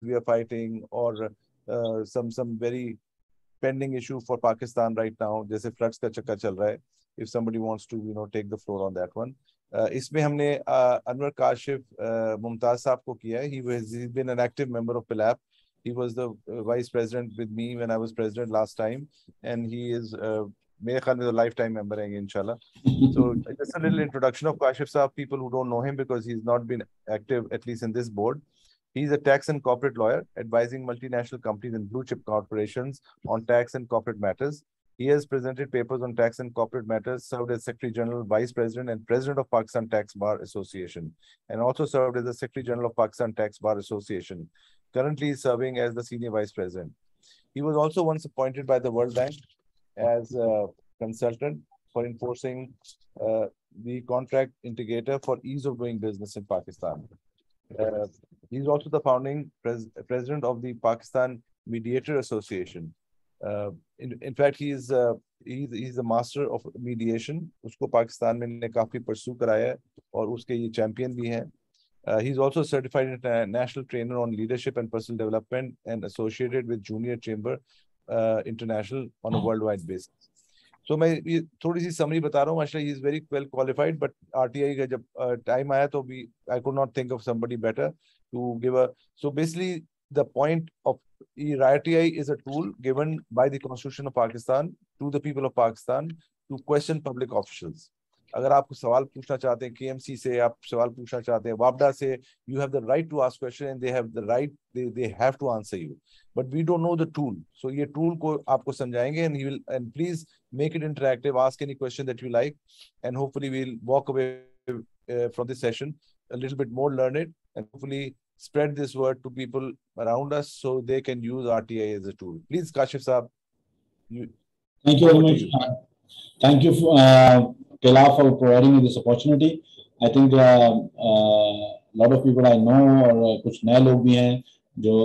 we are fighting, or some very pending issue for Pakistan right now, जैसे floods का चक्कर चल रहा है. If somebody wants to, take the floor on that one. इसमें हमने अनवर काशिफ मुमताज साहब को किया है. He's been an active member of PILAP. He was the vice president with me when I was president last time, and he is मेरे ख्याल में तो lifetime member है inshallah. So just a little introduction of Kashif Saab, people who don't know him because he's not been active at least in this board. He's a tax and corporate lawyer advising multinational companies and blue chip corporations on tax and corporate matters. He has presented papers on tax and corporate matters, served as Secretary General, Vice President and President of Pakistan Tax Bar Association, and also served as the Secretary General of Pakistan Tax Bar Association. Currently he is serving as the Senior Vice President. He was also once appointed by the World Bank as a consultant for enforcing the contract integrator for ease of doing business in Pakistan. He's also the founding president of the Pakistan Mediator Association. In fact, he's a master of mediation. उसको पाकिस्तान में काफी pursue कराया है और उसके ये champion भी हैं. He's also a certified international trainer on leadership and personal development and associated with Junior Chamber International on a worldwide basis. So मैं ये थोड़ी सी summary बता रहा हूँ. Actually, he is very well qualified, but RTI का जब time आया तो भी I could not think of somebody better to give a. So basically, the point of RTI is a tool given by the Constitution of Pakistan to the people of Pakistan to question public officials. अगर आप सवाल पूछना चाहते हैं KMC से, आप सवाल पूछना चाहते हैं वापडा से, you have the right to ask question and they have the right, they have to answer you. But we don't know the tool. So ये tool को आपको समझाएंगे and please make it interactive. Ask any question that you like, and hopefully we'll walk away from this session a little bit more learned, and hopefully spread this word to people around us so they can use RTI as a tool. Please, Kashif Saab. Thank you very much. Thank you, PILAP, for providing me this opportunity. I think a lot of people I know और कुछ नए लोग भी हैं जो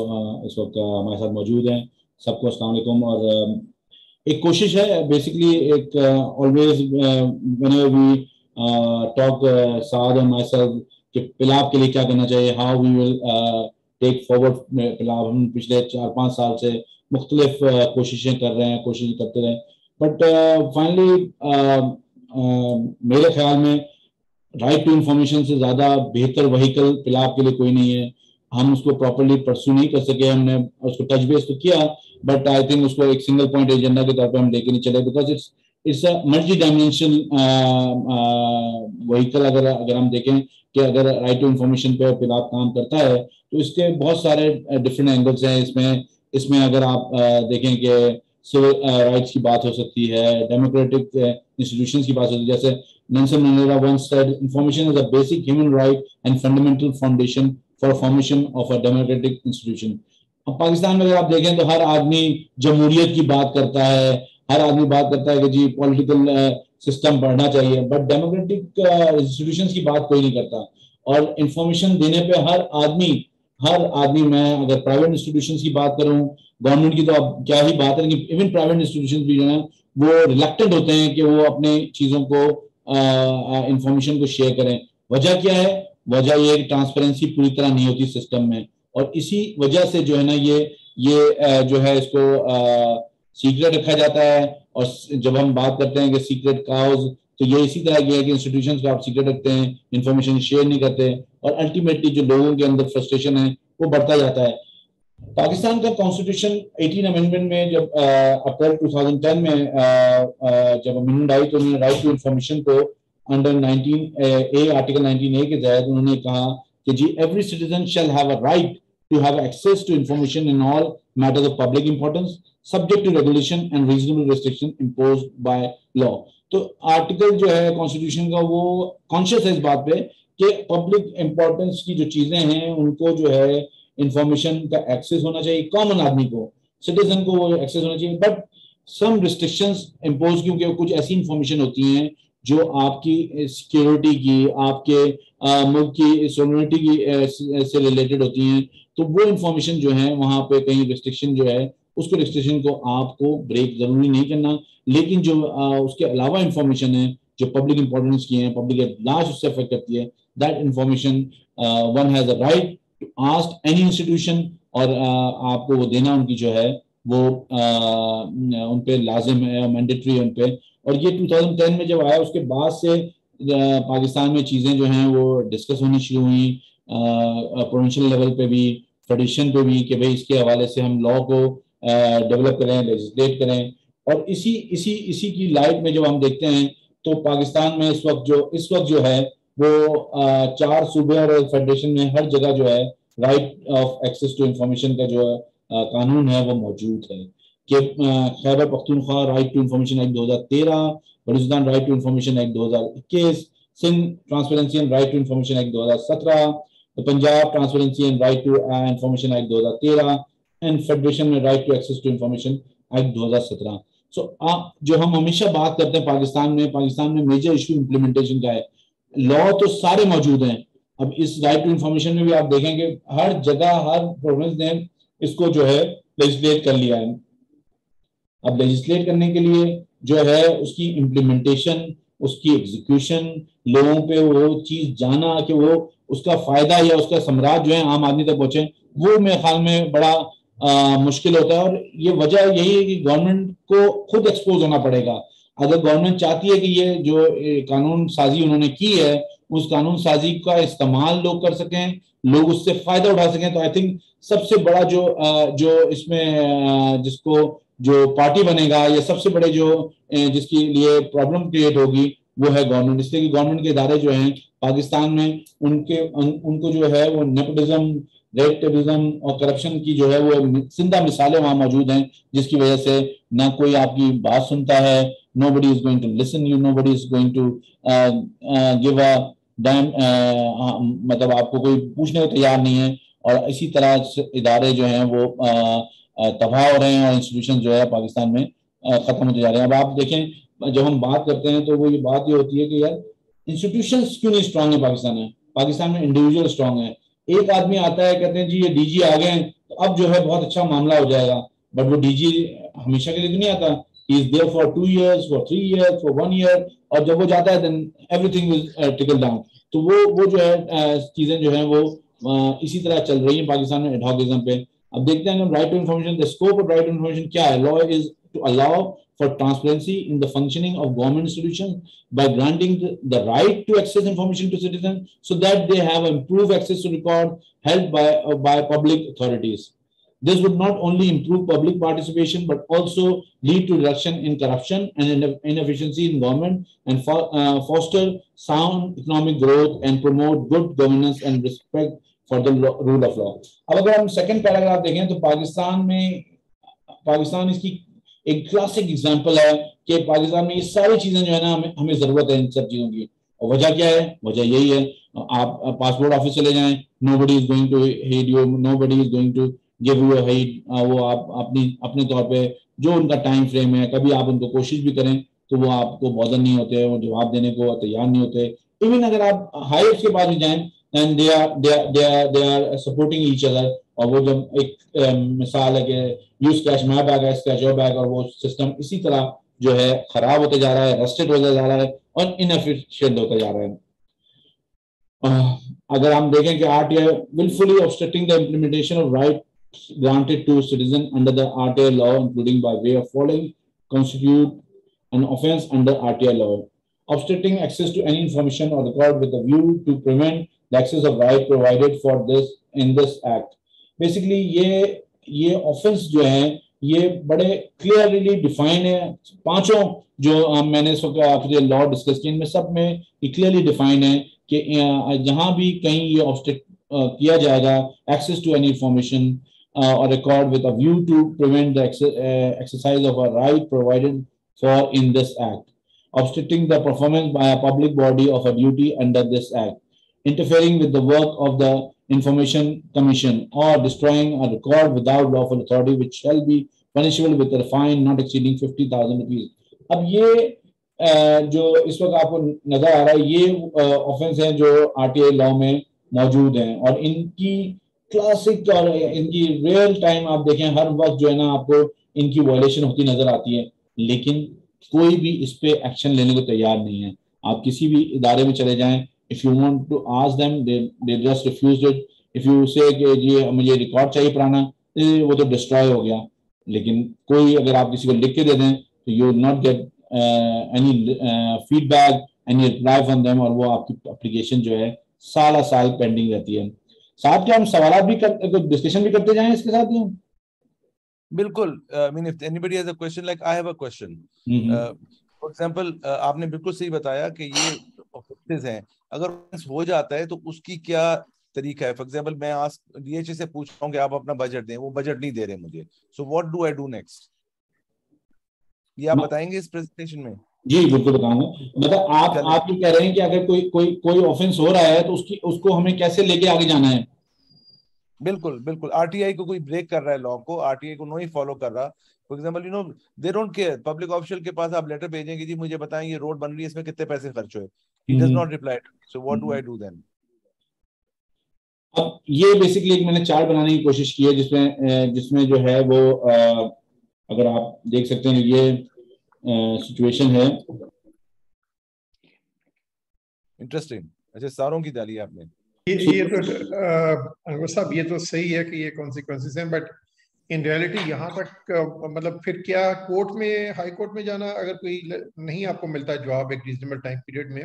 इस वक्त हमारे साथ मौजूद हैं. सबको अस्सलाम वालेकुम. और एक कोशिश है basically एक always whenever we talk Saad and myself कि PILAP के लिए क्या करना चाहिए, how we will take forward PILAP. हम पिछले 4-5 साल से मुख्तलिफ कोशिशें कर रहे हैं, कोशिश करते रहे, but finally मेरे ख्याल में राइट टू इंफॉर्मेशन से ज़्यादा बेहतर व्हीकल PILAP के लिए कोई नहीं है. हम उसको प्रॉपर्ली परस्यू नहीं कर सके. हमने उसको टच बेस तो किया, बट आई थिंक उसको एक सिंगल पॉइंट एजेंडा के तौर पे हम लेके नहीं चले, because it's a multi dimensional vehicle. अगर हम देखें कि अगर राइट टू इंफॉर्मेशन पे PILAP काम करता है तो इसके बहुत सारे डिफरेंट एंगल्स हैं. इसमें अगर आप देखें कि सिविल राइट्स की बात हो सकती है, डेमोक्रेटिक इंस्टीट्यूशंस की बात होती है. जैसे Nelson Mandela once said, information is a basic human right and fundamental foundation for formation of a democratic institution. अब पाकिस्तान में अगर आप देखें तो हर आदमी जमहूरियत की बात करता है, हर आदमी बात करता है कि जी पॉलिटिकल सिस्टम बढ़ना चाहिए, बट डेमोक्रेटिक इंस्टीट्यूशंस की बात कोई नहीं करता. और इंफॉर्मेशन देने पे हर आदमी मैं अगर प्राइवेट इंस्टीट्यूशंस की बात करूं, गवर्नमेंट की तो अब क्या ही बात है, लेकिन इवन प्राइवेट इंस्टीट्यूशंस भी जो है वो रिलक्टेंट होते हैं कि वो अपने चीज़ों को इंफॉर्मेशन को शेयर करें. वजह क्या है? वजह ये ट्रांसपेरेंसी पूरी तरह नहीं होती सिस्टम में, और इसी वजह से जो है ना ये जो है इसको सीक्रेट रखा जाता है. और जब हम बात करते हैं कि सीक्रेट काउज, तो ये इसी तरह की है कि इंस्टीट्यूशंस को आप सीक्रेट रखते हैं, इंफॉर्मेशन शेयर नहीं करते, और अल्टीमेटली जो लोगों के अंदर फ्रस्ट्रेशन है वो बढ़ता जाता है. पाकिस्तान का कॉन्स्टिट्यूशन 18 अमेंडमेंट में जब अप्रैल 2010 में जब अमेंडमेंट आई तो उन्होंने राइट टू इंफॉर्मेशन को अंडर 19A आर्टिकल 19A के तहत उन्होंने कहा कि जी every citizen shall have a right to have access to information in all matters of public importance subject to regulation and reasonable restriction imposed by law. तो article जो है constitution का वो कॉन्शियस है इस बात पे कि पब्लिक इंपॉर्टेंस की जो चीजें हैं उनको जो है इंफॉर्मेशन का एक्सेस होना चाहिए, कॉमन आदमी को, सिटीजन को वो एक्सेस होना चाहिए, बट सम रिस्ट्रिक्शंस इम्पोज, क्योंकि कुछ ऐसी इंफॉर्मेशन होती हैं जो आपकी सिक्योरिटी की, आपके मुल्क की सोवरेनिटी की से रिलेटेड होती हैं. तो वो इंफॉर्मेशन जो है वहां पे कहीं रिस्ट्रिक्शन जो है उसको रिस्ट्रिक्शन को आपको ब्रेक जरूरी नहीं करना, लेकिन जो उसके अलावा इंफॉर्मेशन है जो पब्लिक इंपॉर्टेंस की है, पब्लिक लार्ज उससे अफेक्ट करती है, that information one has a right to ask any institution और आपको वो देना उनकी जो है वो उन पे लाजिम है, मैंडेटरी है उन पे। और ये 2010 में जब आया उसके बाद से पाकिस्तान में चीज़ें जो हैं वो डिस्कस होनी शुरू हुई, प्रोविंशियल लेवल पे भी, ट्रेडिशन पे भी, कि भाई इसके हवाले से हम लॉ को डेवलप करें, लेजिस्लेट करें। और इसी इसी इसी की लाइट में जब हम देखते हैं तो पाकिस्तान में इस वक्त जो है वो 4 सूबे और फेडरेशन में हर जगह जो है right of access to information का जो कानून है वो मौजूद है। कि Khyber Pakhtunkhwa right to information act 2013, Balochistan right to information act 2021, Sindh transparency and right to information act 2017, Punjab transparency and right to information act 2013 and federation में right to access to information act 2017। So जो हम हमेशा बात करते हैं पाकिस्तान में मेजर इशू इम्प्लीमेंटेशन का है। लॉ तो सारे मौजूद हैं। अब इस राइट टू इंफॉर्मेशन में भी आप देखेंगे हर जगह हर प्रोविंस ने इसको जो है लेजिस्लेट कर लिया है। अब लेजिस्लेट करने के लिए जो है उसकी इम्प्लीमेंटेशन, उसकी एग्जीक्यूशन, लोगों पे वो चीज जाना कि वो उसका फायदा या उसका समराज जो है आम आदमी तक पहुंचे, वो मेरे ख्याल में बड़ा मुश्किल होता है। और ये वजह यही है कि गवर्नमेंट को खुद एक्सपोज होना पड़ेगा। अगर गवर्नमेंट चाहती है कि ये जो कानून साजी उन्होंने की है उस कानून साजी का इस्तेमाल लोग कर सकें, लोग उससे फायदा उठा सकें, तो आई थिंक सबसे बड़ा जो इसमें जिसको जो पार्टी बनेगा या सबसे बड़े जो जिसके लिए प्रॉब्लम क्रिएट होगी वो है गवर्नमेंट। इसलिए कि गवर्नमेंट के इदारे जो हैं पाकिस्तान में उनको जो है वो नेपोटिज्म, रेड टेपिज्म और करप्शन की जो है वो जिंदा मिसालें वहां मौजूद हैं, जिसकी वजह से ना कोई आपकी बात सुनता है, nobody is going to listen you, nobody is going to give a damn, मतलब आपको कोई पूछने को तैयार नहीं है। और इसी तरह इदारे जो हैं वो तबाह हो रहे हैं और इंस्टीट्यूशन जो है पाकिस्तान में खत्म होते जा रहे हैं। अब आप देखें जब हम बात करते हैं तो वो ये बात ये होती है कि यार इंस्टीट्यूशंस क्यों नहीं स्ट्रांग है पाकिस्तान में इंडिविजुअल स्ट्रांग है। एक आदमी आता है कहते हैं जी ये डीजी आ गए तो अब जो है बहुत अच्छा मामला हो जाएगा, बट वो डीजी हमेशा के लिए तो नहीं आता। He is there for 2 years, for 3 years, for 1 year, और जब वो जाता है then everything will trickle down. तो वो जो है चीजें जो है वो इसी तरह चल रही है पाकिस्तान में एडहॉकिज्म पे। अब देखते हैं right to information, the scope of right to information क्या है। Law is to allow for transparency in the functioning of government institutions by granting the right to access information to citizens so that they have improved access to record held by public authorities. This would not only improve public participation but also lead to reduction in corruption and inefficiency in government and foster sound economic growth and promote good governance and respect for the rule of law. अब अगर हम second paragraph देखें तो पाकिस्तान इसकी एक classic example है कि पाकिस्तान में ये सारी चीजें जो है ना हमें जरूरत है इन सब चीजों की। और वजह क्या है? वजह यही है, आप पासपोर्ट ऑफिस चले जाएं, nobody is going to head you, nobody is going to give you a head. वो आप अपने तौर पे जो उनका टाइम फ्रेम है, कभी आप उनको कोशिश भी करें तो वो आपको बॉदर नहीं होते, वो जवाब देने को तैयार नहीं होते। इवन अगर आप हायर्स के पास भी जाएं and they are supporting each other. और वो जब एक मिसाल है कि यूज कैश माई बैग है, स्क्रैच योर बैग, और वो सिस्टम इसी तरह जो है खराब होते जा रहा है, रस्टेड होता जा रहा है और इनएफिशिएंट होता जा रहा है। अगर हम देखें कि RTI willfully obstructing the implementation of rights granted to citizen under the RTI law, including by way of following, constitute an offense under RTI law. Obstructing access to any information or record with a view to prevent the access of right provided for this in this act. Basically ये offence जो है ये बड़े clearly define है। पांचों जो मैंने इस वक्त आपसे लॉ डिस्कस किए इनमें सब में ये क्लियरली डिफाइन है कि जहां भी कहीं ये ऑब्स्ट्रक्ट किया जाएगा access to any information or record with a view to prevent the exercise of a right provided for in this act, obstructing the performance by a public body of a duty under this act, interfering with the work of the Information Commission, or destroying a record without lawful authority, which shall be punishable with a fine not exceeding 50,000 rupees. अब ये जो इस वक्त आपको नजर आ रहा है ये ऑफेंस है जो आरटीआई लॉ में मौजूद हैं और इनकी क्लासिक और इनकी रियल टाइम आप देखें हर वक्त जो है ना आपको इनकी वायलेशन होती नजर आती है, लेकिन कोई भी इस पे एक्शन लेने को तैयार नहीं है। आप किसी भी इदारे में चले जाएं, if you want to ask them, they just refuse it. If you से कि जी मुझे रिकॉर्ड चाहिए पुराना, वो तो डिस्ट्रॉय हो गया। लेकिन कोई अगर आप किसी को लिख के दे दें तो you will not get any feedback, any reply from them, और वो आपकी एप्लीकेशन जो है साल साल पेंडिंग रहती है। साथ क्या हम सवाल भी डिस्कशन भी करते जाएं इसके साथ ही हम? बिल्कुल। I mean if anybody has a question, like I have a question for example, आपने बिल्कुल सही बताया कि ये ऑफेंसेस हैं। अगर offense हो जाता है तो उसकी क्या तरीका है? फॉर एग्जांपल मैं आज डीएचए से पूछ रहा हूँ कि आप अपना बजट दें, वो बजट नहीं दे रहे मुझे, सो what do I do next? ये आप बताएंगे इस प्रेजेंटेशन में? जी बिल्कुल बताऊंगा। मतलब आप ये कह रहे हैं कि अगर कोई ऑफेंस हो रहा है तो उसको हमें कैसे लेके आगे जाना है? बिल्कुल बिल्कुल। आरटीआई को कोई ब्रेक कर रहा है लॉ को, आरटीआई को नहीं फॉलो कर रहा, for example they don't care, public official के पास आप लेटर भेजेंगे जी मुझे बताएं ये रोड बन रही है, इसमें कितने पैसे खर्च हुए, he does not reply, so what do I do then? अब ये बेसिकली एक मैंने चार्ट बनाने की कोशिश की है जिसमें जो है वो अगर आप देख सकते हैं ये सिचुएशन है। इंटरेस्टिंग। अच्छा, सारों की डाली आपने। ये तो अनवर साहब ये तो सही है कि ये कॉन्सिक्वेंसेस हैं, बट इन रियलिटी यहाँ तक मतलब फिर क्या कोर्ट में, हाई कोर्ट में जाना, अगर कोई नहीं आपको मिलता जवाब एक रीजनेबल टाइम पीरियड में,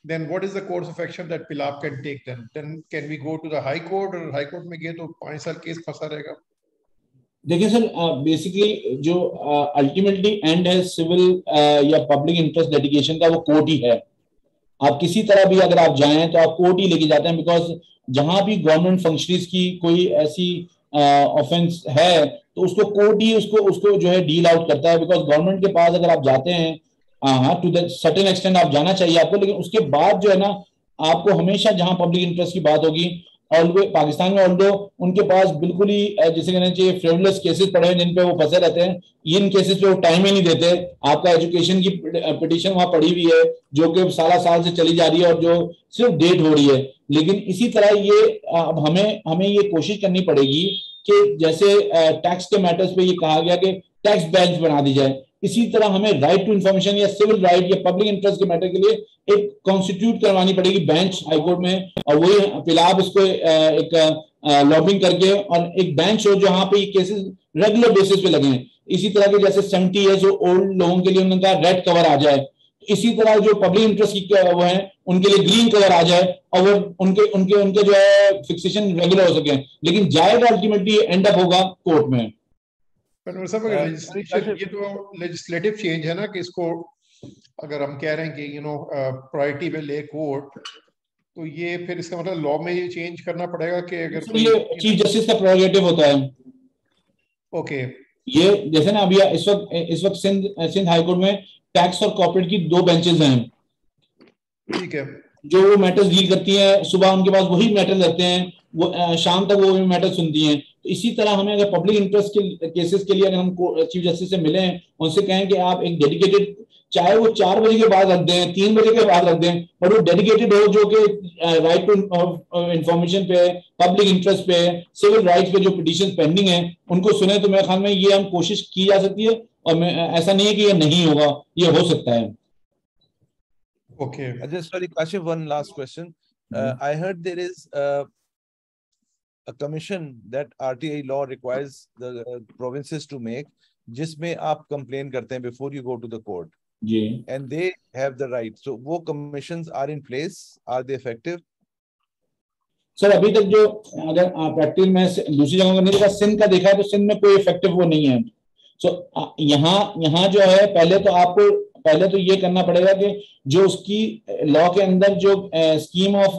then what is the course of action that Pilap can take? Then can we go to the high court, और हाई कोर्ट में गए तो 5 साल केस फंसा रहेगा? देखिए सर, बेसिकली जो अल्टीमेटली एंड है सिविल या पब्लिक इंटरेस्ट लिटिगेशन का, वो कोर्ट ही है। आप किसी तरह भी अगर आप जाएं तो आप कोर्ट ही लेके जाते हैं, बिकॉज जहां भी गवर्नमेंट फंक्शनरीज की कोई ऐसी ऑफेंस है तो उसको कोर्ट ही उसको जो है डील आउट करता है। बिकॉज गवर्नमेंट के पास अगर आप जाते हैं, हाँ टू द सर्टेन एक्सटेंट आप जाना चाहिए आपको, लेकिन उसके बाद जो है ना आपको हमेशा जहां पब्लिक इंटरेस्ट की बात होगी, और पाकिस्तान में ऑल्दो उनके पास बिल्कुल ही जैसे कहना चाहिए फ्रेवलेस केसेस पड़े हैं जिन पे वो फंसे रहते हैं, इन केसेस पे वो टाइम ही नहीं देते। आपका एजुकेशन की पिटीशन वहां पड़ी हुई है जो कि साल से चली जा रही है और जो सिर्फ डेट हो रही है। लेकिन इसी तरह ये अब हमें ये कोशिश करनी पड़ेगी कि जैसे टैक्स के मैटर्स पे ये कहा गया कि टैक्स बेंच बना दी जाए, इसी तरह हमें राइट टू इंफॉर्मेशन या सिविल राइट या पब्लिक इंटरेस्ट के मैटर के लिए एक कॉन्स्टिट्यूट करवानी पड़ेगी बेंच हाईकोर्ट में, और वही फिलहाल इसको एक लॉबिंग करके और एक बेंच हो जहां पे ये केसेस रेगुलर बेसिस पे लगे। इसी तरह के जैसे 70 ईयर्स ओल्ड लोगों के लिए उनका रेड कवर आ जाए, इसी तरह जो पब्लिक इंटरेस्ट की वो है उनके लिए ग्रीन कवर आ जाए, और वो उनके उनके उनके जो है फिक्सेशन रेगुलर हो सके। लेकिन जाएगा अल्टीमेटली एंड अप होगा कोर्ट में। ये तो लेजिस्लेटिव चेंज है ना कि इसको अगर हम कह रहे हैं कि प्रायोरिटी पे ले कोर्ट, तो ये फिर इसका मतलब लॉ में ये चेंज करना पड़ेगा कि अगर ये चीफ जस्टिस का प्रोरोगेटिव होता है। ओके। ये जैसे ना अभी इस वक्त सिंध हाईकोर्ट में टैक्स और कॉर्पोरेट की 2 बेंचेस हैं। ठीक है। जो वो मैटर्स डील करती है, सुबह उनके पास वही मैटर रहते हैं, वो शाम तक वो मैटर सुनती हैं। तो इसी तरह हमें अगर पब्लिक इंटरेस्ट के केसेस के लिए अगर हम चीफ जस्टिस से मिले, उनसे कहें कि आप एक डेडिकेटेड, चाहे वो 4 बजे के बाद रख दें, 3 बजे के बाद रख दें, पर वो डेडिकेटेड हो जो कि राइट टू इंफॉर्मेशन पे, पब्लिक इंटरेस्ट पे, सिविल राइट्स पे जो पिटीशन पेंडिंग है उनको सुने, तो मेरे ख्याल में ये हम कोशिश की जा सकती है। और ऐसा नहीं है कि ये नहीं होगा, ये हो सकता है। Okay. Just sorry, Kashif, one last question. I heard there is a commission that RTI law requires the provinces to make, जिसमें आप complain करते हैं before you go to the court. जी. And they have the right. So वो commissions are in place. Are they effective? Sir अभी तक जो अगर प्रैक्टिस में दूसरी जगहों का नहीं देखा, सिंध का देखा है तो सिंध में कोई इफेक्टिव वो नहीं है। सो यहाँ जो है पहले तो ये करना पड़ेगा कि जो उसकी लॉ के अंदर जो स्कीम ऑफ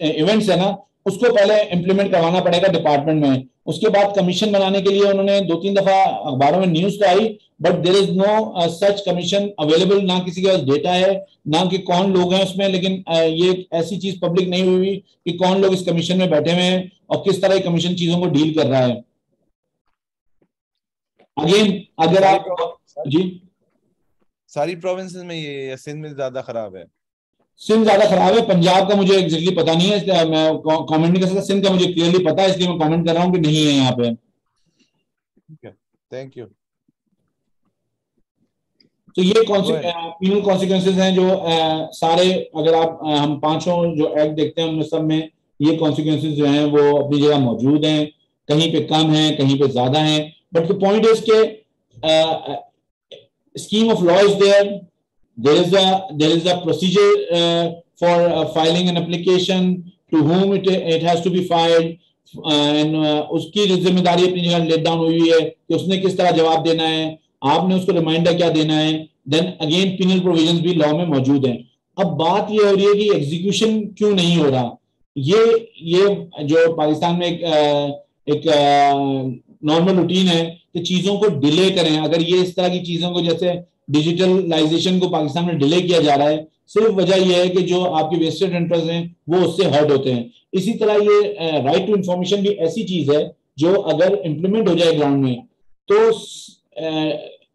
इवेंट्स है ना, उसको पहले इंप्लीमेंट करवाना पड़ेगा डिपार्टमेंट में। उसके बाद कमीशन बनाने के लिए उन्होंने 2-3 दफा अखबारों में न्यूज तो आई, but there is no such commission available. ना किसी के पास डेटा है, ना कि कौन लोग हैं उसमें, लेकिन ये ऐसी चीज पब्लिक नहीं हुई कि कौन लोग इस कमीशन में बैठे हुए हैं और किस तरह कमीशन चीजों को डील कर रहा है। अगेन अगर आप जी, सारी प्रोविंसेस में ये या सिंध में ज्यादा खराब है? सिंध ज्यादा खराब है, पंजाब का मुझे एग्जैक्टली पता नहीं है, इसलिए मैं कमेंट नहीं कर सकता। सिंध का मुझे क्लियरली पता है, इसलिए मैं कमेंट कर रहा हूं कि नहीं है यहाँ पे। Thank you. तो ये पीनल कॉन्सिक्वेंसेज हैं जो सारे, अगर आप हम 5 जो एक्ट देखते हैं उनमें सब में ये कॉन्सिक्वेंसेज जो हैं वो अपनी जगह मौजूद हैं, कहीं पे कम हैं, कहीं पे ज्यादा हैं, बट द पॉइंट इज के scheme of law is there. There is a procedure for filing an application, to whom it has to be filed, and उसकी जिम्मेदारी अपनी जगह लेट डाउन हुई है कि उसने किस तरह जवाब देना है, आपने उसको रिमाइंडर क्या देना है, देन अगेन पिनल प्रोविजंस भी लॉ में मौजूद हैं। अब बात ये हो रही है कि एग्जीक्यूशन क्यों नहीं हो रहा। ये जो पाकिस्तान में एक नॉर्मल रूटीन है कि चीजों को डिले करें। अगर ये इस तरह की चीजों को, जैसे डिजिटलाइजेशन को पाकिस्तान में डिले किया जा रहा है, सिर्फ वजह यह है कि जो आपके वेस्टेड इंटरेस्ट हैं वो उससे हर्ट होते हैं। इसी तरह ये राइट टू इंफॉर्मेशन भी ऐसी चीज है जो अगर इम्प्लीमेंट हो जाए ग्राउंड में तो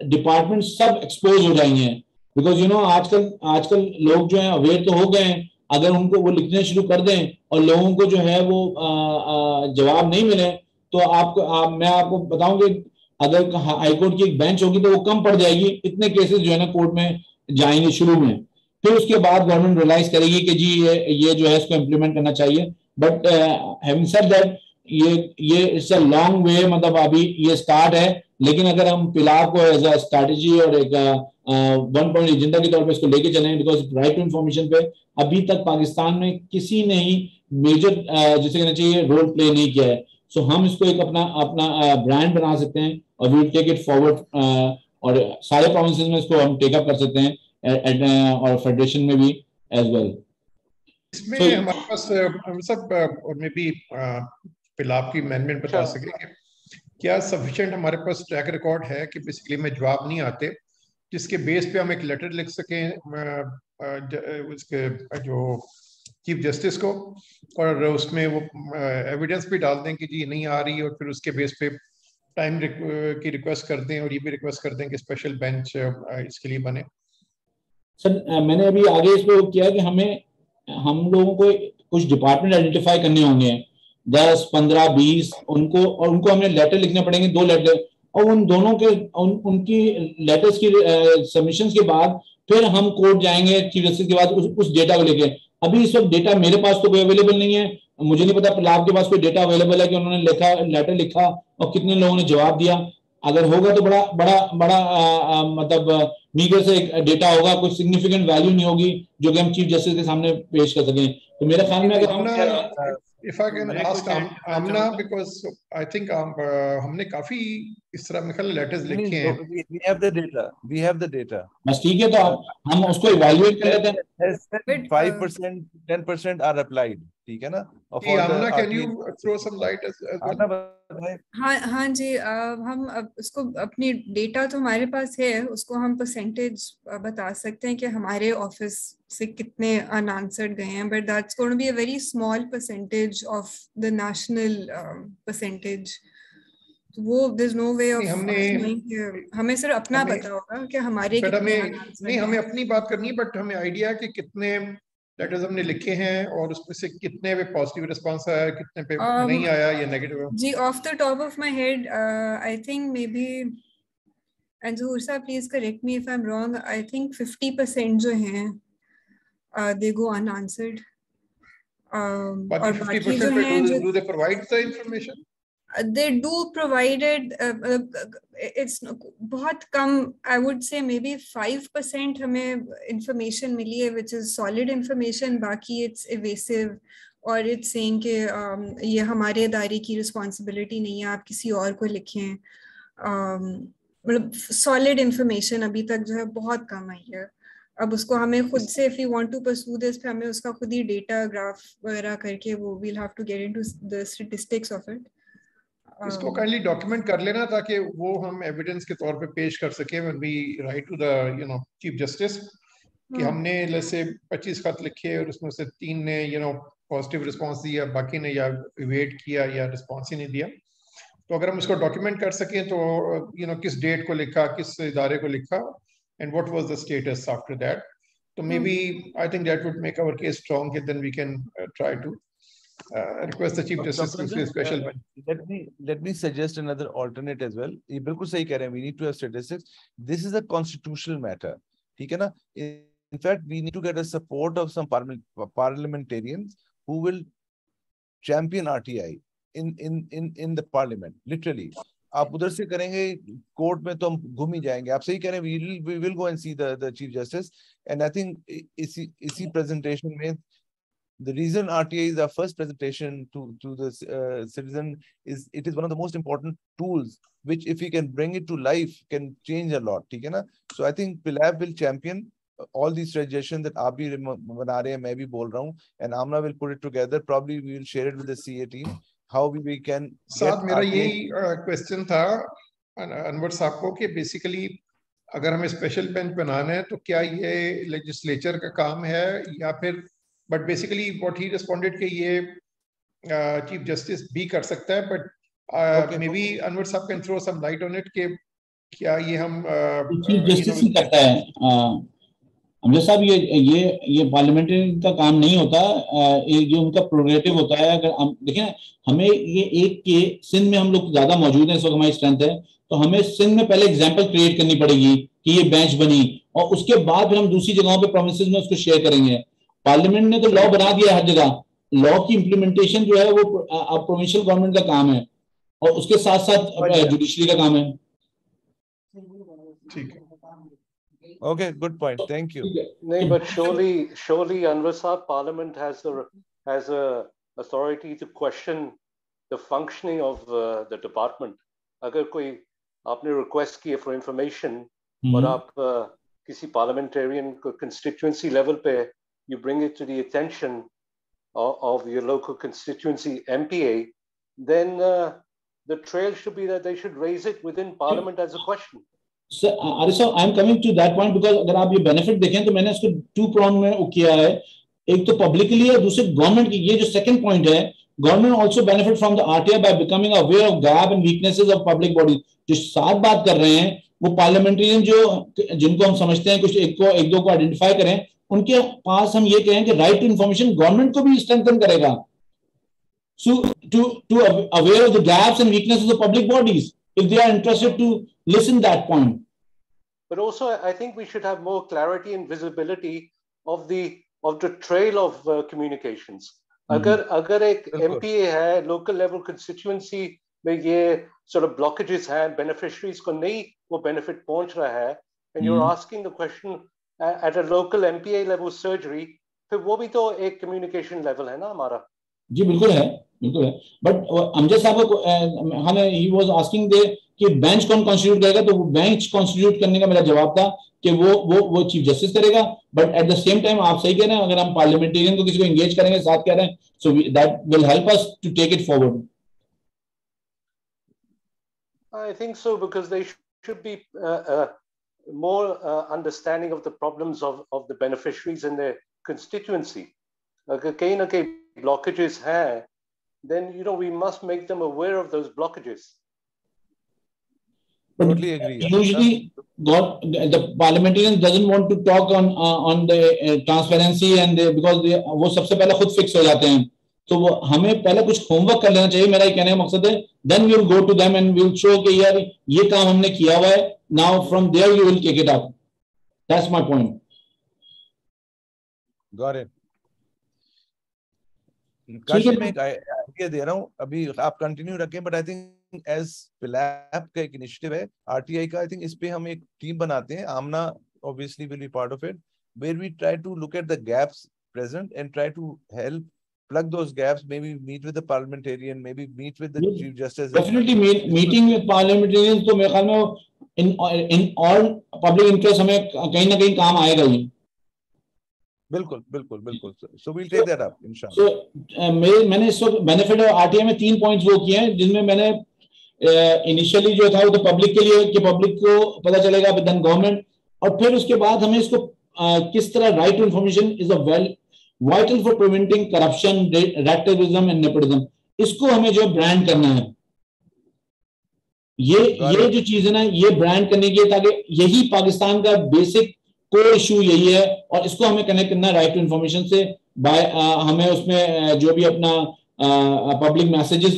डिपार्टमेंट सब एक्सपोज हो जाएंगे। बिकॉज यू नो आजकल लोग जो है अवेयर तो हो गए हैं, अगर उनको वो लिखने शुरू कर दें और लोगों को जो है वो जवाब नहीं मिले तो मैं आपको बताऊं कि अगर हाईकोर्ट की एक बेंच होगी तो वो कम पड़ जाएगी, इतने केसेस जो है ना कोर्ट में जाएंगे शुरू में, फिर उसके बाद गवर्नमेंट रियलाइज करेगी कि जी ये जो है इसको इम्प्लीमेंट करना चाहिए। बट हैविंग सेड दैट ये इट्स अ लॉन्ग वे, मतलब अभी ये स्टार्ट है, लेकिन अगर हम पिलार को एज अ स्ट्रैटेजी और एक वन पॉइंट एजेंडा के तौर पे इसको लेके चलें, बिकॉज राइट टू इंफॉर्मेशन पे अभी तक पाकिस्तान में किसी ने ही मेजर जिसे कहना चाहिए रोल प्ले नहीं किया है। सो हम इसको एक अपना ब्रांड बना सकते हैं और we will take it forward, और सारे प्रोविंसेस में इसको हम टेकअप कर सकते हैं और फेडरेशन में भी एज वेल। इसमें हमारे पास सब और मे बी पिलाप की मैनेजमेंट बता सके कि क्या सफिशिएंट हमारे पास ट्रैक रिकॉर्ड है कि बेसिकली में जवाब नहीं आते जिसके बेस पे हम एक लेटर लिख सकें उसके जो चीफ जस्टिस को, और उसमें वो एविडेंस भी डाल दें कि जी नहीं आ रही, और फिर उसके बेस पे टाइम की रिक्वेस्ट कर दें और ये भी रिक्वेस्ट कर दें कि स्पेशल बेंच इसके लिए बने। सर मैंने अभी आगे इस पे किया कि हम लोगों को कुछ डिपार्टमेंट आइडेंटिफाई करने होंगे 10, 15, 20 उनको हमें लेटर लिखने पड़ेंगे, 2 लेटर, और उन दोनों के उनकी लेटर्स की सबमिशंस के बाद फिर हम कोर्ट जाएंगे चीफ जस्टिस के बाद उस डेटा को लेके। अभी इस वक्त डेटा मेरे पास तो कोई अवेलेबल नहीं है, मुझे नहीं पता आपके पास कोई डेटा अवेलेबल है कि उन्होंने लेटर लिखा और कितने लोगों ने जवाब दिया। अगर होगा तो बड़ा बड़ा बड़ा मतलब मीगर से एक डेटा होगा, कुछ सिग्निफिकेंट वैल्यू नहीं होगी जो कि हम चीफ जस्टिस के सामने पेश कर सकें। तो मेरे ख्याल में अगर if I can ask Amna, because I think हमने काफी इस तरह में लेटर्स लिखे हैं। We have the data. बस ठीक है, तो हम उसको इवैल्यूएट कर लेते हैं। 5%, 10% are applied, ठीक है ना? Amna, can you throw some light as well? हाँ जी, हम अब उसको अपनी डेटा तो हमारे पास है, उसको हम परसेंटेज बता सकते हैं कि हमारे ऑफिस से कितने अनआंसर्ड गए हैं, but that's going to be a very small percentage of the national percentage. वो there is no way of हमें सिर्फ अपना पता होगा कि हमारे कितने नहीं, हमें अपनी बात करनी है, बट हमें आइडिया कि कितने लेटर्स हमने लिखे हैं और उसमें से कितने पे पॉजिटिव रिस्पांस आया, कितने पे नहीं आया या नेगेटिव। जी off the top of my head I think maybe, and Zahoor साहब please correct me if I am wrong, I think 50% जो हैं दे गो अनआंसर्ड, और बाकी जो हैं do they provide the information? They do provided it's बहुत कम, I would say maybe 5% हमें information मिली है which is solid information, बाकी it's evasive और it's saying कि ये हमारे इदारे की responsibility नहीं है, आप किसी और को लिखें। मतलब solid information अभी तक जो है बहुत कम आई है। अब उसको हमें खुद से if we want to pursue this, फिर हमें उसका खुद ही data graph वगैरह करके वो we'll have to get into the statistics of it। इसको काइंडली डॉक्यूमेंट कर लेना ताकि वो हम एविडेंस के तौर पे पेश कर सके when we write to the chief justice कि हमने जैसे 25 खत लिखे और उसमें से 3 ने पॉजिटिव रिस्पांस दिया, बाकी ने या इवेट किया या रिस्पांस ही नहीं दिया। तो अगर हम इसको डॉक्यूमेंट कर सकें तो किस डेट को लिखा, किस इदारे को लिखा, and what was the status after that, तो maybe I think that would make our case strong, then we can try to request the chief justice to say special let me suggest another alternate as well. ये बिल्कुल सही कह रहे हैं, we need to have statistics. This is a constitutional matter, ठीक है ना? In fact, we need to get a support of some parliamentarians who will champion RTI in the parliament. Literally, आप उधर से करेंगे कोर्ट में तो हम घूम ही जाएंगे. आप सही कह रहे हैं, we will go and see the Chief Justice. And I think इसी presentation में the reason RTI is our first presentation to the citizen is it is one of the most important tools which if we can bring it to life can change a lot. ठीक है ना? So I think PILAB will champion all these suggestions that आप भी बना रहे हैं, मैं भी बोल रहा हूँ, and Amna will put it together. Probably we will share it with the CA team how we can. साथ मेरा यही क्वेश्चन था अनवर साहब को कि बेसिकली अगर हमें स्पेशल बेंच बनाना है तो क्या ये लेजिस्लेचर का काम है या फिर, but basically what he responded कि ये चीफ जस्टिस भी कर सकता है, बट मे बी अनवर साहब can throw some light on it कि क्या ये हम चीफ जस्टिस ही करता है. अमजद साहब, ये पार्लियामेंटेरियन का काम नहीं होता, ये जो उनका प्रोग्रेटिव होता है. अगर हम देखें, हमें ये एक के सिंध में हम लोग ज्यादा मौजूद हैं, इस वक्त हमारी स्ट्रेंथ है, तो हमें सिंध में पहले एग्जांपल क्रिएट करनी पड़ेगी कि ये बेंच बनी, और उसके बाद फिर हम दूसरी जगहों पे प्रोविंसेस में उसको शेयर करेंगे. पार्लियामेंट ने तो लॉ बना दिया हर जगह, लॉ की इंप्लीमेंटेशन जो है वो प्रोविंशियल गवर्नमेंट का काम है और उसके साथ साथ जुडिशरी का काम है. ठीक है. Okay, good point. Thank you. No, but surely, Anwar Saab, Parliament has a authority to question the functioning of the department. अगर कोई आपने request किया for information और आप किसी parliamentarian को constituency level पे you bring it to the attention of your local constituency MPA, then the trail should be that they should raise it within Parliament as a question. Sir, Arisa, I am coming to that point because अगर आप ये benefit देखें तो मैंने इसको two prong में किया है. एक तो publicly है, दूसरे गवर्नमेंट की. ये जो second point है, government also benefit from the RTI by becoming aware of gap and weaknesses of public bodies. जो साथ बात कर रहे हैं वो पार्लियामेंटेरियन जिनको हम समझते हैं कुछ एक दो को आइडेंटिफाई करें, उनके पास हम ये कहें कि राइट टू इन्फॉर्मेशन गवर्नमेंट को भी स्ट्रेंथन करेगा. So to aware of the gaps and weaknesses of public bodies if they are interested to listen that point. But also I think we should have more clarity and visibility of the trail of communications. अगर एक MPA है, local level constituency में ये sort of blockages हैं, beneficiaries को नहीं वो benefit पहुंच रहा है, and you're asking the question at a local MPA level surgery, फिर वो भी तो एक communication level है ना हमारा. जी बिल्कुल है. बट अमजद साहब को हमें ही वाज आस्किंग दे कि बेंच कौन कॉन्स्टिट्यूट करेगा, तो वो बेंच कॉन्स्टिट्यूट करने का मेरा जवाब था कि वो चीफ जस्टिस करेगा. But at the same time आप सही कह रहे हैं, अगर हम पार्लियामेंटेरियन को किसी को एंगेज करेंगे, साथ कह रहे हैं, so that will help us to take it forward. I think so, because they should be more understanding of the problems of the beneficiaries in their constituency. अगर कहीं ना कहीं blockages हैं, then we must make them aware of those blockages. But totally agree. Usually, the parliamentarians doesn't want to talk on the transparency and because वो सबसे पहले खुद fix हो जाते हैं. तो वो हमें पहले कुछ homework कर लेना चाहिए. मेरा ये कहने का मकसद है. Then we will go to them and we will show कि यार ये काम हमने किया हुआ है. Now from there you will take it up. That's my point. Got it. Kashi में एक आइडिया दे रहा हूँ, अभी आप कंटिन्यू रखें, but I think as PILAB का एक इनिशिएटिव है RTI का, आई थिंक इस पे हम एक टीम बनाते हैं. आमना obviously will be part of it, where we try to look at the gaps present and try to help plug those gaps. Maybe meet with the parliamentarian, maybe meet with the Chief Justice. Definitely meeting with parliamentarians तो मेरे ख्याल में in all public interest हमें कहीं ना कहीं काम आएगा ही. बिल्कुल. So we'll take that up inshallah. So मैंने इस वक्त बेनिफिट ऑफ RTI में 3 पॉइंट्स वो किए हैं, जिनमें मैंने इनिशियली जो था वो तो पब्लिक के लिए कि पब्लिक को पता चलेगा, देन गवर्नमेंट, और फिर उसके बाद हमें इसको किस तरह right to information is a vital for preventing corruption, रैटिज्म एंड नेपोटिज्म, इसको हमें जो ब्रांड करना है. ये जो चीज है ना, ये ब्रांड करने की, ताकि यही पाकिस्तान का बेसिक कोर इशू यही है, और इसको हमें कनेक्ट करना राइट टू इंफॉर्मेशन से. हमें उसमें जो भी अपना पब्लिक मैसेजेस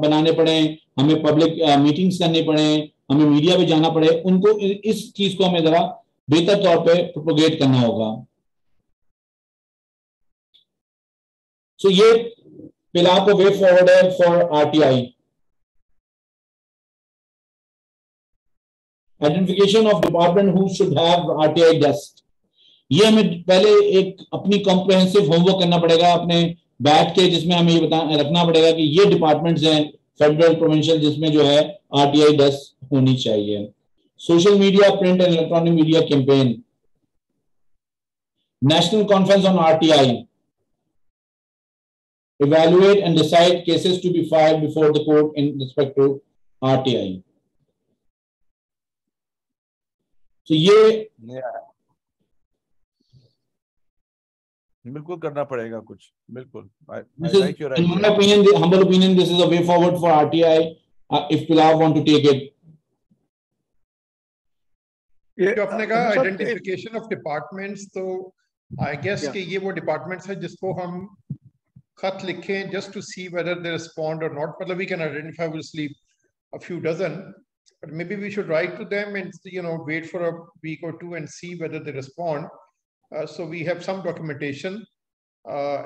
बनाने पड़े, हमें पब्लिक मीटिंग्स करनी पड़े, हमें मीडिया पे जाना पड़े, उनको इस चीज को हमें जरा बेहतर तौर पे प्रोपोगेट करना होगा. सो ये पिलाव को वे फॉरवर्ड है for RTI. Identification of department who should have RTI desk, ये हमें पहले एक अपनी कॉम्प्रिहेंसिव होमवर्क करना पड़ेगा अपने बैठ के, जिसमें हमें ये रखना पड़ेगा कि ये डिपार्टमेंट्स हैं फेडरल प्रोविंशियल जिसमें जो है आरटीआई डेस्क होनी चाहिए। Social media, print and electronic media campaign, national conference on RTI, evaluate and decide cases to be filed before the court in respect to RTI. So ये बिल्कुल करना पड़ेगा कुछ, बिल्कुल। In my opinion, humble opinion, this is a way forward for RTI if Pilav want to take it. जो आपने कहा identification of departments, तो आई गेस कि ये वो डिपार्टमेंट्स है जिसको हम खत लिखें just to see whether they respond or not. मतलब we can identify obviously a few dozen, but maybe we should write to them and wait for a week or two and see whether they respond. So we have some documentation,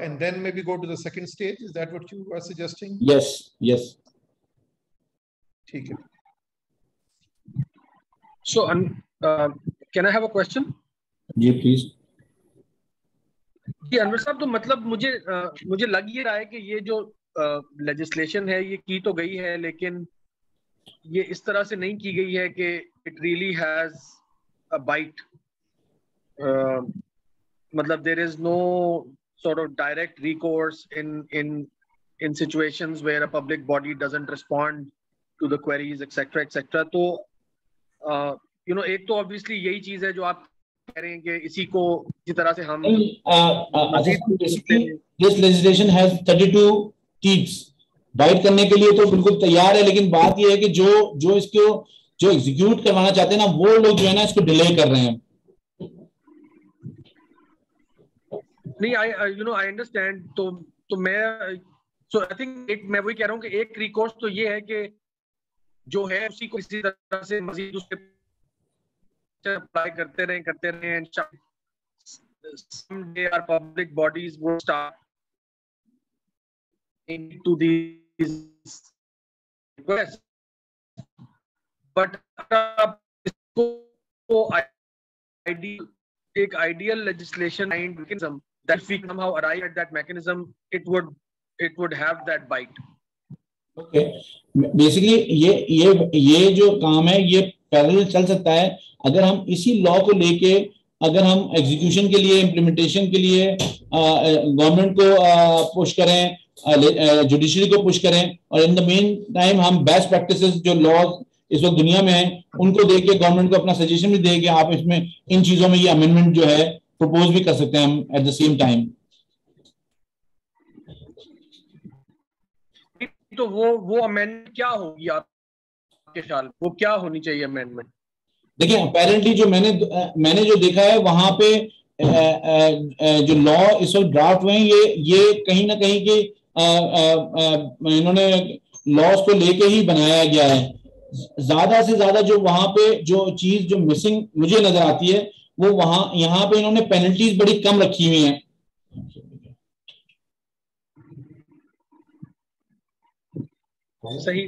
and then maybe go to the second stage. Is that what you are suggesting? Yes, yes. ठीक है. So, can I have a question? Ji please. जी अनवर साहब, तो मतलब मुझे लग ये रहा है कि ये जो लेजिस्लेशन है ये की तो गई है, लेकिन ये इस तरह से नहीं की गई है कि it really has a bite. मतलब there is no sort of direct recourse in situations where a public body doesn't respond to the queries, etc. तो एक तो ऑब्वियसली यही चीज है जो आप कह रहे हैं कि इसी को इसी तरह से हम दिस लेजिस्लेशन हैज 32 टीप्स, बाइट करने के लिए तो बिल्कुल तैयार है, लेकिन बात ये है कि जो इसको जो एग्जीक्यूट करवाना चाहते हैं ना, वो लोग जो है ना इसको डिले कर रहे हैं। नहीं, आई अंडरस्टैंड। तो मैं आई थिंक मैं वही कह रहा हूँ कि एक रिकोर्स तो ये है कि जो है उसी को इसी तरह से मजीद उसके अप्लाई करते रहे and someday our public bodies will start into these requests. But ideal legislation and mechanism that if we somehow arrive at that mechanism, it would have that bite. Okay, basically ये जो काम है ये parallel चल सकता है अगर हम इसी लॉ को लेके अगर हम एग्जीक्यूशन के लिए, इम्प्लीमेंटेशन के लिए गवर्नमेंट को पुश करें, जुडिशरी को पुश करें, और इन द मेन टाइम हम बेस्ट प्रैक्टिसेस जो लॉ इस वक्त दुनिया में है उनको देख के गवर्नमेंट को अपना सजेशन भी दे कि आप इसमें इन चीजों में ये अमेंडमेंट जो है प्रपोज भी कर सकते हैं हम एट द सेम टाइम। तो वो अमेंडमेंट क्या होगी आपके ख्याल, वो क्या होनी चाहिए अमेंडमेंट? देखिए अपेरेंटली जो मैंने जो देखा है वहां पे जो लॉ इस वक्त ड्राफ्ट हुए हैं ये कहीं ना कहीं के इन्होंने लॉज को लेके ही बनाया गया है। ज्यादा से ज्यादा जो वहां पे जो चीज जो मिसिंग मुझे नजर आती है वो यहाँ पे इन्होंने पेनल्टीज बड़ी कम रखी हुई हैं। सही।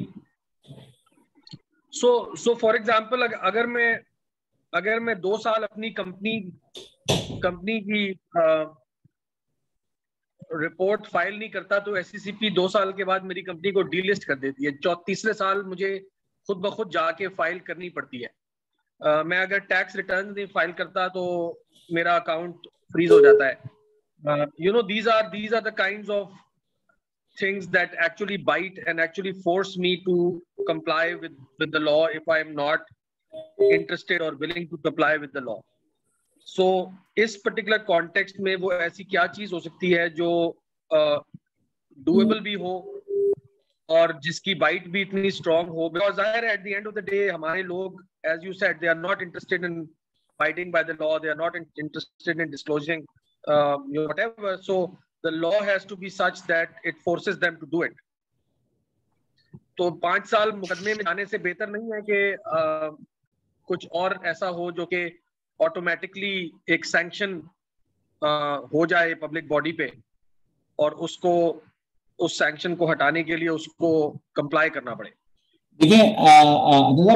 सो फॉर एग्जांपल अगर मैं 2 साल अपनी कंपनी की रिपोर्ट फाइल नहीं करता तो एससीसीपी 2 साल के बाद मेरी कंपनी को डीलिस्ट कर देती है। तीसरे साल मुझे खुद ब खुद जाके फाइल करनी पड़ती है। मैं अगर टैक्स रिटर्न नहीं फाइल करता तो मेरा अकाउंट फ्रीज हो जाता है। these are the kinds of things that actually bite and actually force me to comply with the law if I am not interested or willing to comply with the law. So इस particular context में वो ऐसी क्या चीज हो सकती है जो doable भी हो और जिसकी bite भी इतनी strong हो, because at the end of the day हमारे लोग, as you said, they are not interested in fighting by the law, they are not interested in disclosing whatever. So the law has to be such that it forces them to do it. तो 5 साल मुकदमे में जाने से बेहतर नहीं है कि कुछ और ऐसा हो जो कि ऑटोमेटिकली एक सैंक्शन हो जाए पब्लिक बॉडी पे और उसको उस सैंक्शन को हटाने के लिए उसको कंप्लाई करना पड़े? देखिए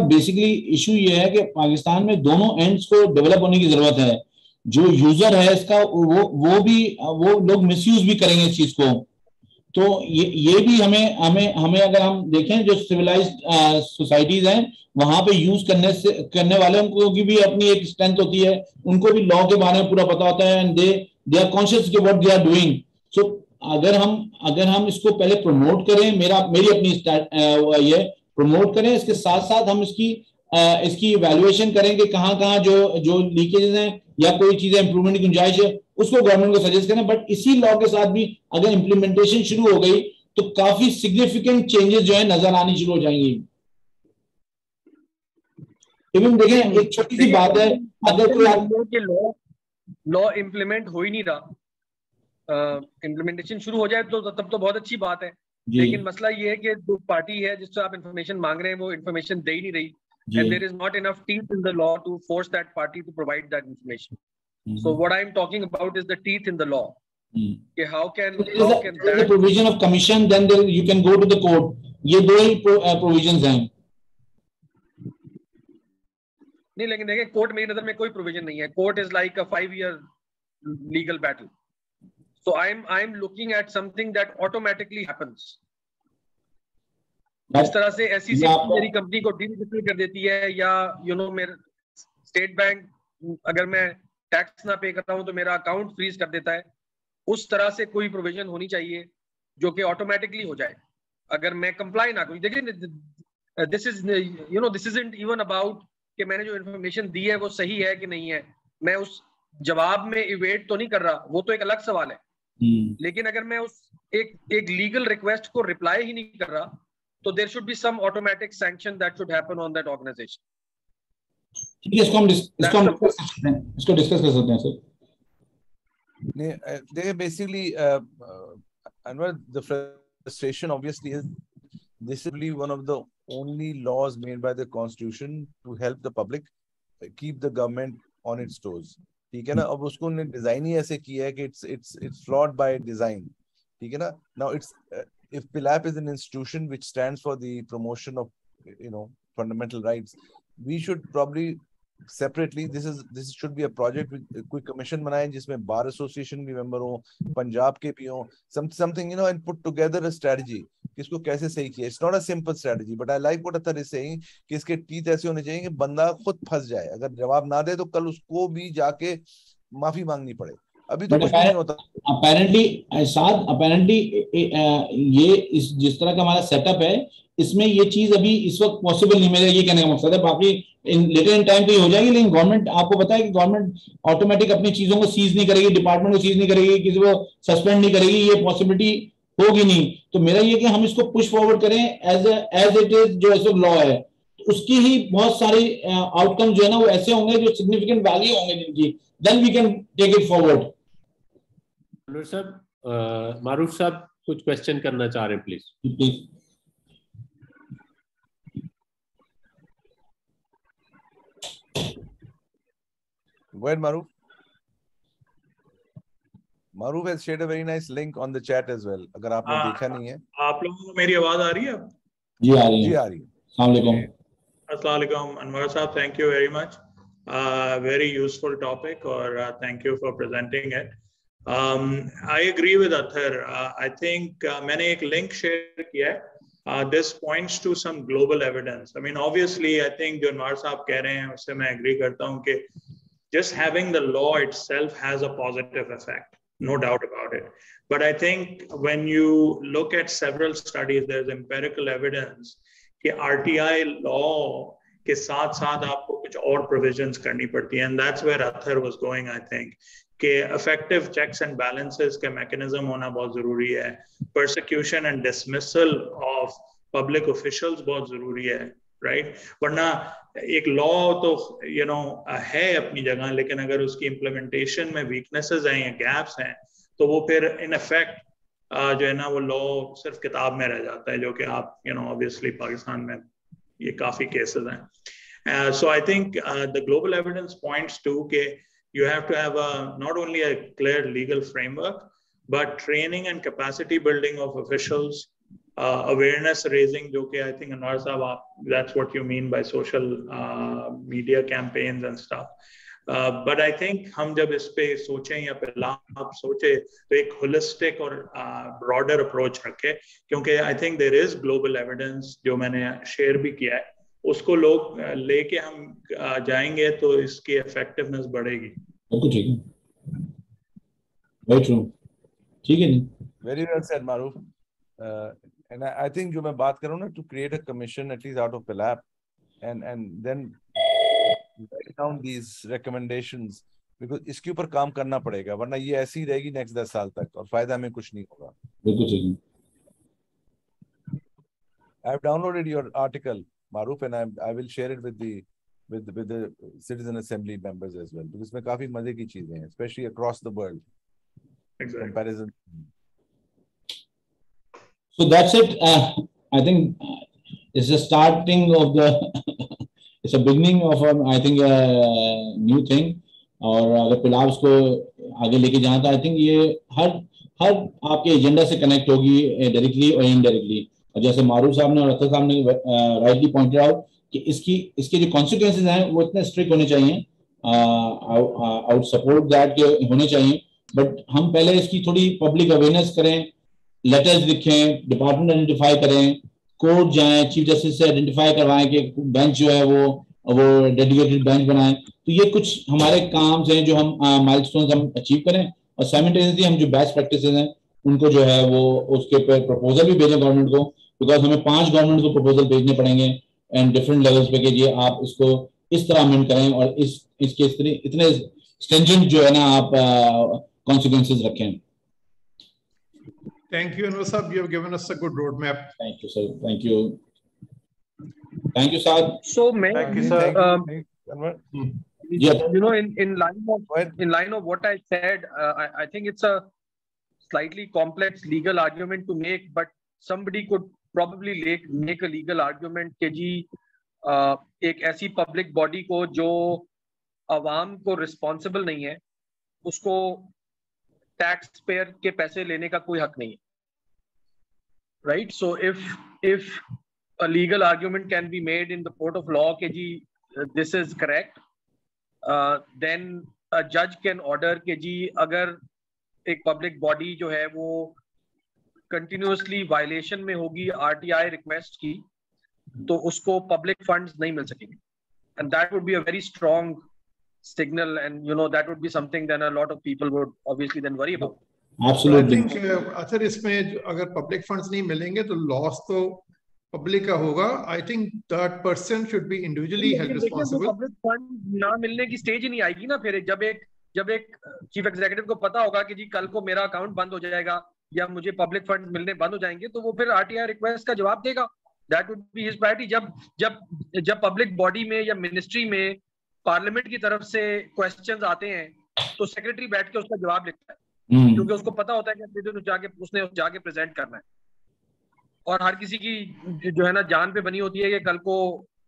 बेसिकली इशू ये है कि पाकिस्तान में दोनों एंड्स को डेवलप होने की जरूरत है। जो यूजर है इसका वो लोग मिसयूज भी करेंगे इस चीज को। तो ये भी हमें अगर हम देखें जो सिविलाइज्ड सोसाइटीज हैं वहां पे यूज करने वाले उनको की भी अपनी एक स्ट्रेंथ होती है, उनको भी लॉ के बारे में पूरा पता होता है एंड दे आर कॉन्शियस के व्हाट दे आर डूइंग। सो अगर हम इसको पहले प्रमोट करें, मेरी अपनी ये प्रमोट करें, इसके साथ साथ हम इसकी इवैल्यूएशन करें कि कहाँ जो लीकेजेस हैं या कोई चीजें इंप्रूवमेंट की गुंजाइश है उसको गवर्नमेंट को सजेस्ट करें। बट इसी लॉ के साथ भी अगर इंप्लीमेंटेशन शुरू हो गई तो काफी सिग्निफिकेंट चेंजेस जो है नजर आनी शुरू हो जाएंगी। इवन देखें एक छोटी सी बात है, अगर कोई लॉ इम्प्लीमेंट हो ही नहीं रहा, इम्प्लीमेंटेशन शुरू हो जाए तो तब तो बहुत अच्छी बात है, लेकिन मसला ये है कि जो पार्टी है जिससे आप इंफॉर्मेशन मांग रहे हैं वो इंफॉर्मेशन दे ही नहीं रही, and there is not enough teeth in the law to force that party to provide that information. So what I am talking about is the teeth in the law. कि how can that the provision of commission, then you can go to the court. ये दो ही provisions हैं। नहीं, लेकिन देखिए court मेरी नजर में कोई प्रोविजन नहीं है। Court is like a 5-year legal battle. So I'm looking at something that automatically happens. इस तरह से SEC मेरी कंपनी को डीलिस्टिल कर देती है, या मेरे स्टेट बैंक अगर मैं टैक्स ना पे करता हूं तो मेरा अकाउंट फ्रीज कर देता है। उस तरह से कोई प्रोविजन होनी चाहिए जो कि ऑटोमेटिकली हो जाए अगर मैं कंप्लाई ना करूं। देखिए दिस इजंट इवन अबाउट कि मैंने जो इन्फॉर्मेशन दी है वो सही है कि नहीं है, मैं उस जवाब में इवेट तो नहीं कर रहा, वो तो एक अलग सवाल है। लेकिन अगर मैं उस एक लीगल रिक्वेस्ट को रिप्लाई ही नहीं कर रहा तो there should be some automatic sanction that should happen on that organisation. ठीक है, इसको डिस्कस कर सकते हैं सर। देखिए basically Anwar, the frustration obviously is this is one of the only laws made by the constitution to help the public keep the government on its toes. ठीक है ना, अब उसको उन्होंने डिजाइन ही ऐसे किया है कि it's flawed by design। ठीक है ना। Now it's if PILAP is an institution which stands for the promotion of fundamental rights, we should probably separately this should be a project with कोई कमीशन बनाए जिसमें बार एसोसिएशन भी member हो, पंजाब के भी हो, something and put together a strategy कि इसको कैसे सही किया। It's not a simple strategy, but I like what Athar is saying कि इसके टीथ ऐसे होने चाहिए कि बंदा खुद फंस जाए, अगर जवाब ना दे तो कल उसको भी जाके माफी मांगनी पड़े। अभी तो कुछ नहीं होता। अपैरेंटली ये जिस तरह का हमारा सेटअप है इसमें ये चीज अभी इस वक्त पॉसिबल नहीं, मेरा ये कहने का मकसद है। बाकी लेटर इन टाइम तो ये हो जाएगी, लेकिन गवर्नमेंट आपको पता है कि गवर्नमेंट ऑटोमेटिक अपनी चीजों को सीज नहीं करेगी, डिपार्टमेंट को सीज नहीं करेगी, किसी को सस्पेंड नहीं करेगी, ये पॉसिबिलिटी होगी नहीं। तो मेरा ये कि हम इसको पुश फॉरवर्ड करें एज इट इज जो ऐसे लॉ है, उसकी ही बहुत सारे आउटकम जो है ना वो ऐसे होंगे जो सिग्निफिकेंट वैल्यू होंगे जिनकी, then we can take it forward. Maruf साहब कुछ क्वेश्चन करना चाह रहे हैं, please. Go ahead, Maruf. Maruf has shared a very nice link on the chat as well. अगर आपने देखा नहीं है। आप लोगों को मेरी आवाज आ रही है? जी आ रही है। जी आ रही है। अस्सलाम वालेकुम अनवर साहब, thank you very much. Very useful topic और thank you for presenting it. I agree with Athar. I think मैंने एक link share किया है. This points to some global evidence. I mean, obviously, I think जो अनवर साहब कह रहे हैं उससे मैं agree करता हूँ कि just having the law itself has a positive effect, no doubt about it. But I think when you look at several studies, there's empirical evidence कि RTI law के साथ साथ आपको कुछ और provisions करनी पड़ती हैं, and that's where Athar was going, I think. कि effective checks and balances के mechanism होना बहुत ज़रूरी है, persecution and dismissal of public officials बहुत ज़रूरी है, right? वरना एक लॉ तो है अपनी जगह, लेकिन अगर उसकी इम्प्लीमेंटेशन में वीकनेसेस हैं या गैप्स हैं तो वो फिर इन इफेक्ट जो है ना वो लॉ सिर्फ किताब में रह जाता है, जो कि आप ऑब्वियसली पाकिस्तान में ये काफी केसेस हैं। So I think the global evidence points to के you have to have not only a clear legal framework, but training and capacity building of officials, awareness raising, जो कि I think Anwar साहब, that's what you mean by social media campaigns and stuff. But I think हम जब इस पे सोचें या पहला आप सोचे तो एक holistic और broader approach रखें, क्योंकि I think there is global evidence जो मैंने share भी किया है, उसको लोग लेके हम जाएंगे तो इसकी effectiveness बढ़ेगी. ठीक है, very true, ठीक है नहीं? Very well said, Maruf. And I think जो मैं बात कर रहा हूँ ना, to create a commission at least out of PILAP and then write down these recommendations, because इसके ऊपर काम करना पड़ेगा, वरना ये ऐसी ही रहेगी next 10 साल तक और फायदा हमें कुछ नहीं होगा. बिल्कुल सही. I have downloaded your article, Maruf, and I will share it with the Citizen Assembly members as well, because इसमें काफी मजे की चीजें हैं, especially across the world. Exactly. Comparison. So that's it. I think it's the starting of the it's a beginning of I think a new thing. और अगर पिलाब्स को आगे लेके जाना तो आई थिंक ये हर आपके एजेंडा से कनेक्ट होगी डायरेक्टली और इनडायरेक्टली. और जैसे मारूफ साहब ने और अख्तर साहब ने राइटली पॉइंटेड आउट कि इसके जो कॉन्सिक्वेंसेज हैं वो इतने स्ट्रिक्ट होने चाहिए. आई वुड सपोर्ट दैट के होने चाहिए, बट हम पहले इसकी थोड़ी पब्लिक अवेयरनेस करें, लेटर्स लिखें, डिपार्टमेंट आइडेंटिफाई करें, कोर्ट जाएं, चीफ जस्टिस से आइडेंटिफाई करवाएं कि बेंच जो है वो डेडिकेटेड बेंच बनाएं. तो ये कुछ हमारे काम हैं जो हम माइलस्टोन्स हम अचीव करें, और साइमल्टेनियसली हम जो बेस्ट प्रैक्टिसेस हैं उनको जो है वो उसके ऊपर प्रपोजल भी भेजें गवर्नमेंट को, बिकॉज हमें 5 गवर्नमेंट को प्रपोजल भेजने पड़ेंगे एंड डिफरेंट लेवल्स पे कि ये आप इसको इस तरह अमेंड करें और इसके इतने स्ट्रिंजेंट जो है ना आप कॉन्सिक्वेंसेस रखें. Thank you, Anwar Sahab. You have given us a good roadmap. Thank you, sir. Thank you. Thank you, Saad. So, Thank you, sir. Yeah. You know, in line of what I said, I think it's a slightly complex legal argument to make, but somebody could probably make a legal argument कि जी एक ऐसी public body को जो आवाम को responsible नहीं है, उसको tax payer के पैसे लेने का कोई हक नहीं है. Right? So if a legal argument can be made in the court of law कि जी this is correct, then a judge can order कि जी अगर एक public body जो है वो continuously violation में होगी RTI request की, तो उसको public funds नहीं मिल सकेंगे. And that would be a very strong signal, and you know that would be something that a lot of people would obviously then worry about. Absolutely. I think अगर इसमें अगर public funds नहीं मिलेंगे तो loss तो public का होगा. I think that person should be individually held responsible. Public fund ना मिलने की stage ही नहीं आएगी ना फिर. जब एक chief executive को पता होगा कि जी कल को मेरा account बंद हो जाएगा या मुझे public funds मिलने बंद हो जाएंगे, तो वो फिर RTI request का जवाब देगा. That would be his priority. जब public body में या ministry में पार्लियामेंट की तरफ से क्वेश्चंस आते हैं तो सेक्रेटरी बैठ के उसका जवाब लिखता है, क्योंकि उसको पता होता है कि उसने जाके प्रेजेंट करना है. और हर किसी की जो है ना जान पे बनी होती है कि कल को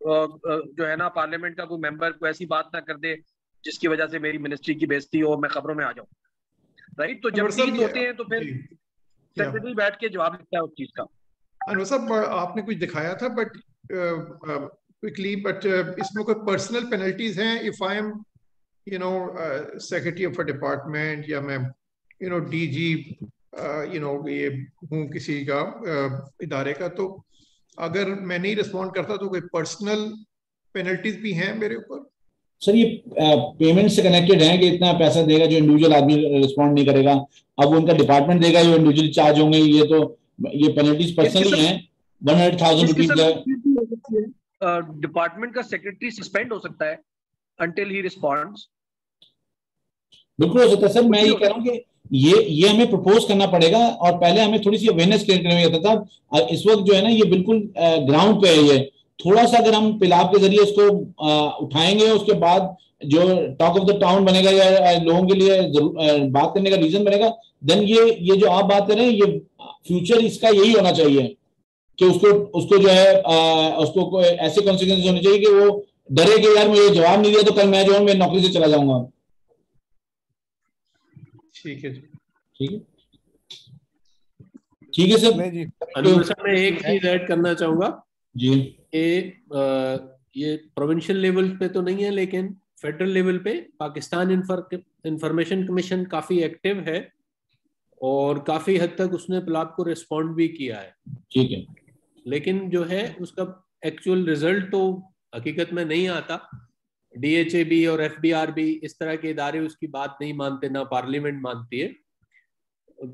जो है ना पार्लियामेंट का कोई मेंबर कोई ऐसी बात ना कर दे जिसकी वजह से मेरी मिनिस्ट्री की बेइज्जती हो, मैं खबरों में आ जाऊं. राइट? तो जब चीज होते हैं तो फिर सेक्रेटरी बैठ के जवाब लिखता है उस चीज का. अनवर साहब आपने कुछ दिखाया था बट quickly, but इसमें कोई personal penalties हैं if I am secretary of a department या मैं DG ये हूँ किसी का इदारे का, तो अगर मैं नहीं रिस्पॉन्ड करता तो कोई पर्सनल पेनल्टीज भी हैं मेरे ऊपर? सर ये पेमेंट से कनेक्टेड है कि इतना पैसा देगा जो इंडिविजुअल आदमी रिस्पॉन्ड नहीं करेगा, अब उनका डिपार्टमेंट देगा, जो इंडिविजुअल चार्ज होंगे, ये पेनल्टीज पर्सनली हैं. 100,000 रुपीज डिपार्टमेंट का सेक्रेटरी सस्पेंड हो सकता है until he responds. बिल्कुल हो सकता है सर. मैं ये कह रहा हूँ कि ये हमें प्रपोज करना पड़ेगा और पहले हमें थोड़ी सी अवेयरनेस क्रिएट करनी होता था. इस वक्त जो है ना ये बिल्कुल ग्राउंड पे है. ये थोड़ा सा अगर हम पिलाब के जरिए इसको उठाएंगे, उसके बाद जो टॉक ऑफ द टाउन बनेगा या लोगों के लिए बात करने का रीजन बनेगा, देन ये जो आप बात कर रहे हैं ये फ्यूचर इसका यही होना चाहिए कि उसको जो है उसको ऐसे कॉन्सिक्वेंसेस होने चाहिए कि वो डरे कि यार मुझे जवाब नहीं दिया तो कल मैं जो हूं मैं नौकरी से चला जाऊंगा. ठीक है. ठीक है. ठीक है सर। जी अनवर साहब, मैं एक चीज ऐड करना चाहूंगा जी। ये प्रोविंशियल लेवल पे तो नहीं है, लेकिन फेडरल लेवल पे पाकिस्तान इंफॉर्मेशन कमीशन काफी एक्टिव है और काफी हद तक उसने प्लाप को रिस्पॉन्ड भी किया है। ठीक है, लेकिन जो है उसका एक्चुअल रिजल्ट तो हकीकत में नहीं आता। DHAB और FBRB इस तरह के इदारे उसकी बात नहीं मानते, ना पार्लियामेंट मानती है।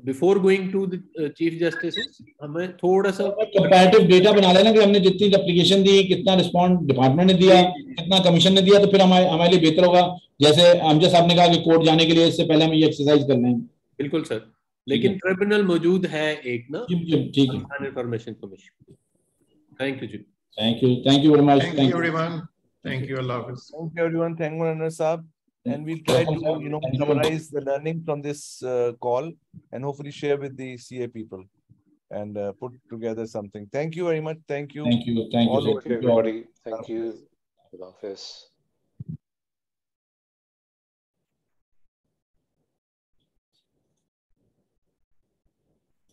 Before going to the chief justice हमें थोड़ा सा कंपैरेटिव डेटा बना लेना कि हमने जितनी एप्लीकेशन दी, कितना रिस्पॉन्ड डिपार्टमेंट ने दिया, कितना कमीशन ने दिया, तो फिर हमारे लिए बेहतर होगा। जैसे अमजद साहब ने कहा कि कोर्ट जाने के लिए इससे पहले हम ये एक्सरसाइज कर लें। बिल्कुल सर, लेकिन ट्रिब्यूनल मौजूद है एक ना, ठीक है, इंफॉर्मेशन कमीशन। थैंक यू जी, thank you very much, thank you everyone, thank you, अल्लाह हाफिज़। Thank you everyone. Thank you Anwar Saab. And we'll try to summarize the learning from this call and hopefully share with the CA people and put together something. Thank you very much. Thank you. Thank you everybody. Thank you. Allah Hafiz.